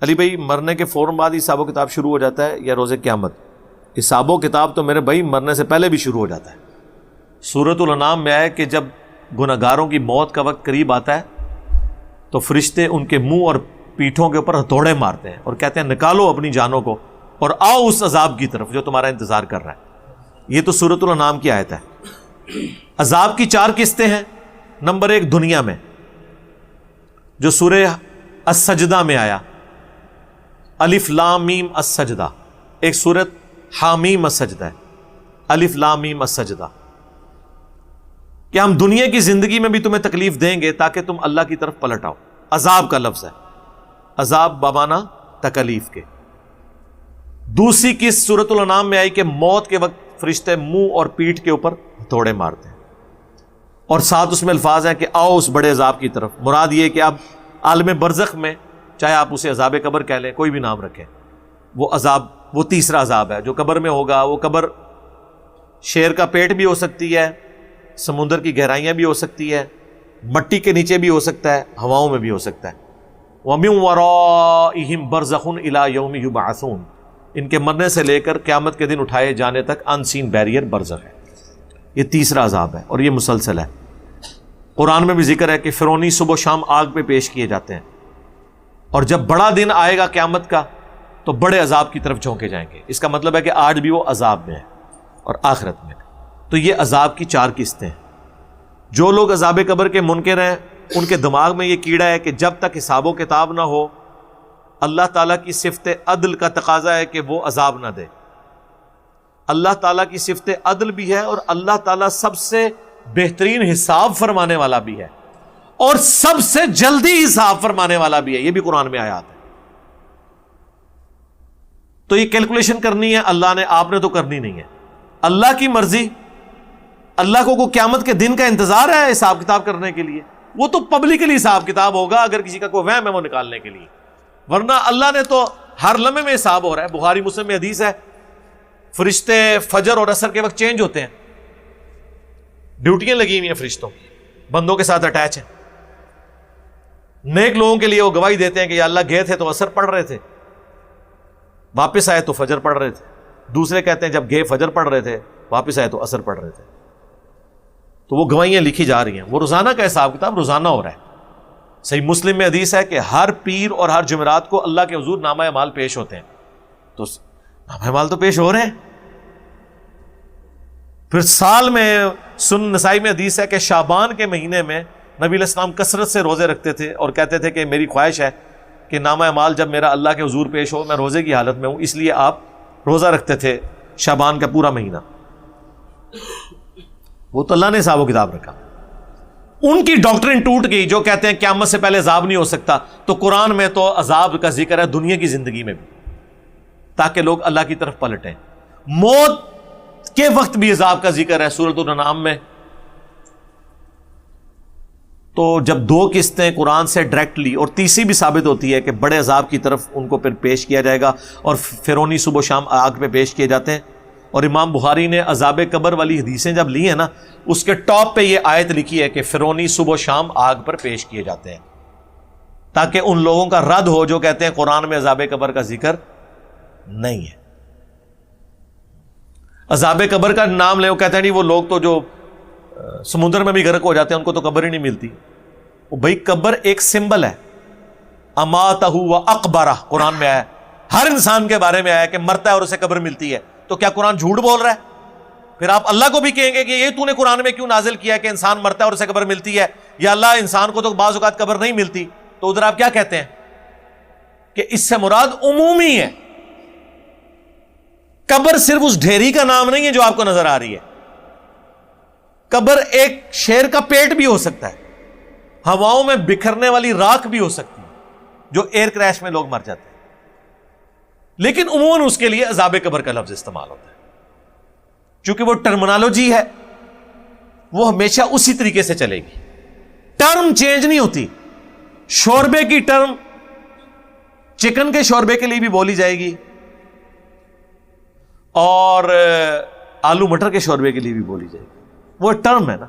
علی بھائی مرنے کے فوراً بعد حساب و کتاب شروع ہو جاتا ہے یا روز قیامت؟ حساب و کتاب تو میرے بھائی مرنے سے پہلے بھی شروع ہو جاتا ہے۔ سورۃ الانعام میں ہے کہ جب گناہگاروں کی موت کا وقت قریب آتا ہے تو فرشتے ان کے منہ اور پیٹھوں کے اوپر ہتھوڑے مارتے ہیں اور کہتے ہیں نکالو اپنی جانوں کو اور آؤ اس عذاب کی طرف جو تمہارا انتظار کر رہا ہے۔ یہ تو سورۃ الانعام کی آیت ہے۔ عذاب کی 4 قسطیں ہیں۔ نمبر 1 دنیا میں، جو سورہ السجدہ میں آیا، الف لام میم السجدہ، ایک سورت حامیم السجدہ ہے، الف لام میم السجدہ، کہ ہم دنیا کی زندگی میں بھی تمہیں تکلیف دیں گے تاکہ تم اللہ کی طرف پلٹ آؤ۔ عذاب کا لفظ ہے، عذاب بمانا تکلیف کے۔ دوسری قسط سورۃ الانعام میں آئی کہ موت کے وقت فرشتے منہ اور پیٹھ کے اوپر ہتھوڑے مارتے ہیں، اور ساتھ اس میں الفاظ ہیں کہ آؤ اس بڑے عذاب کی طرف۔ مراد یہ کہ اب عالم برزخ میں، چاہے آپ اسے عذاب قبر کہہ لیں، کوئی بھی نام رکھیں، وہ عذاب، وہ تیسرا عذاب ہے جو قبر میں ہوگا۔ وہ قبر شیر کا پیٹ بھی ہو سکتی ہے، سمندر کی گہرائیاں بھی ہو سکتی ہے، مٹی کے نیچے بھی ہو سکتا ہے، ہواؤں میں بھی ہو سکتا ہے۔ وَمِن وَرَائِهِمْ بَرْزَخٌ إِلَىٰ يَوْمِ يُبْعَثُونَ، ان کے مرنے سے لے کر قیامت کے دن اٹھائے جانے تک ان سین بیریئر برزخ ہے۔ یہ تیسرا عذاب ہے اور یہ مسلسل ہے۔ قرآن میں بھی ذکر ہے کہ فرعونی صبح و شام آگ پہ پیش کیے جاتے ہیں، اور جب بڑا دن آئے گا قیامت کا تو بڑے عذاب کی طرف جھونکے جائیں گے۔ اس کا مطلب ہے کہ آج بھی وہ عذاب میں ہے اور آخرت میں۔ تو یہ عذاب کی 4 قسطیں ہیں۔ جو لوگ عذاب قبر کے منکر ہیں ان کے دماغ میں یہ کیڑا ہے کہ جب تک حساب و کتاب نہ ہو، اللہ تعالیٰ کی صفت عدل کا تقاضا ہے کہ وہ عذاب نہ دے۔ اللہ تعالیٰ کی صفت عدل بھی ہے، اور اللہ تعالیٰ سب سے بہترین حساب فرمانے والا بھی ہے، اور سب سے جلدی حساب فرمانے والا بھی ہے۔ یہ بھی قرآن میں آیات ہے۔ تو یہ کیلکولیشن کرنی ہے اللہ نے، آپ نے تو کرنی نہیں ہے۔ اللہ کی مرضی، اللہ کو قیامت کے دن کا انتظار ہے حساب کتاب کرنے کے لیے، وہ تو پبلکلی حساب کتاب ہوگا اگر کسی کا کوئی وہم ہے وہ نکالنے کے لیے، ورنہ اللہ نے تو ہر لمحے میں حساب ہو رہا ہے۔ بخاری مسلم میں حدیث ہے، فرشتے فجر اور عصر کے وقت چینج ہوتے ہیں، ڈیوٹیاں لگی ہوئی ہیں فرشتوں کی، بندوں کے ساتھ اٹیچ ہیں۔ نیک لوگوں کے لیے وہ گواہی دیتے ہیں کہ یا اللہ گئے تھے تو عصر پڑھ رہے تھے، واپس آئے تو فجر پڑھ رہے تھے۔ دوسرے کہتے ہیں جب گئے فجر پڑھ رہے تھے، واپس آئے تو عصر پڑھ رہے تھے۔ تو وہ گواہیاں لکھی جا رہی ہیں، وہ روزانہ کا حساب کتاب روزانہ ہو رہا ہے۔ صحیح مسلم میں حدیث ہے کہ ہر پیر اور ہر جمعرات کو اللہ کے حضور نامہ اعمال پیش ہوتے ہیں، تو نامہ اعمال تو پیش ہو رہے ہیں۔ پھر سال میں سنن نسائی میں حدیث ہے کہ شعبان کے مہینے میں نبی علیہ السلام کثرت سے روزے رکھتے تھے اور کہتے تھے کہ میری خواہش ہے کہ نامہ اعمال جب میرا اللہ کے حضور پیش ہو میں روزے کی حالت میں ہوں، اس لیے آپ روزہ رکھتے تھے شعبان کا پورا مہینہ۔ وہ تو اللہ نے حساب و کتاب رکھا۔ ان کی ڈاکٹرن ٹوٹ گئی جو کہتے ہیں قیامت سے پہلے عذاب نہیں ہو سکتا، تو قرآن میں تو عذاب کا ذکر ہے دنیا کی زندگی میں بھی، تاکہ لوگ اللہ کی طرف پلٹیں۔ موت کے وقت بھی عذاب کا ذکر ہے سورۃ الانعام میں۔ تو جب 2 قسطیں قرآن سے ڈائریکٹلی، اور تیسری بھی ثابت ہوتی ہے کہ بڑے عذاب کی طرف ان کو پھر پیش کیا جائے گا، اور فرعونی صبح و شام آگ پہ پیش کیے جاتے ہیں۔ اور امام بخاری نے عذاب قبر والی حدیثیں جب لی ہیں نا، اس کے ٹاپ پہ یہ آیت لکھی ہے کہ فرعونی صبح و شام آگ پر پیش کیے جاتے ہیں، تاکہ ان لوگوں کا رد ہو جو کہتے ہیں قرآن میں عذاب قبر کا ذکر نہیں ہے۔ عذاب قبر کا نام لے، وہ کہتے ہیں نہیں وہ لوگ تو جو سمندر میں بھی غرق ہو جاتے ہیں ان کو تو قبر ہی نہیں ملتی۔ وہ بھائی قبر ایک سمبل ہے، اماتہ و اقبرہ قرآن میں آیا ہے، ہر انسان کے بارے میں آیا ہے کہ مرتا ہے اور اسے قبر ملتی ہے۔ تو کیا قرآن جھوٹ بول رہا ہے؟ پھر آپ اللہ کو بھی کہیں گے کہ یہ تو نے قرآن میں کیوں نازل کیا ہے کہ انسان مرتا ہے اور اسے قبر ملتی ہے، یا اللہ انسان کو تو بعض اوقات قبر نہیں ملتی، تو ادھر آپ کیا کہتے ہیں کہ اس سے مراد عمومی ہے، قبر صرف اس ڈھیری کا نام نہیں ہے جو آپ کو نظر آ رہی ہے۔ قبر ایک شیر کا پیٹ بھی ہو سکتا ہے، ہواؤں میں بکھرنے والی راکھ بھی ہو سکتی ہے جو ایئر کریش میں لوگ مر جاتے ہیں، لیکن عموماً اس کے لیے عذاب قبر کا لفظ استعمال ہوتا ہے، چونکہ وہ ٹرمنالوجی ہے، وہ ہمیشہ اسی طریقے سے چلے گی، ٹرم چینج نہیں ہوتی۔ شوربے کی ٹرم چکن کے شوربے کے لیے بھی بولی جائے گی، اور آلو مٹر کے شوربے کے لیے بھی بولی جائے گی، وہ ٹرم ہے نا۔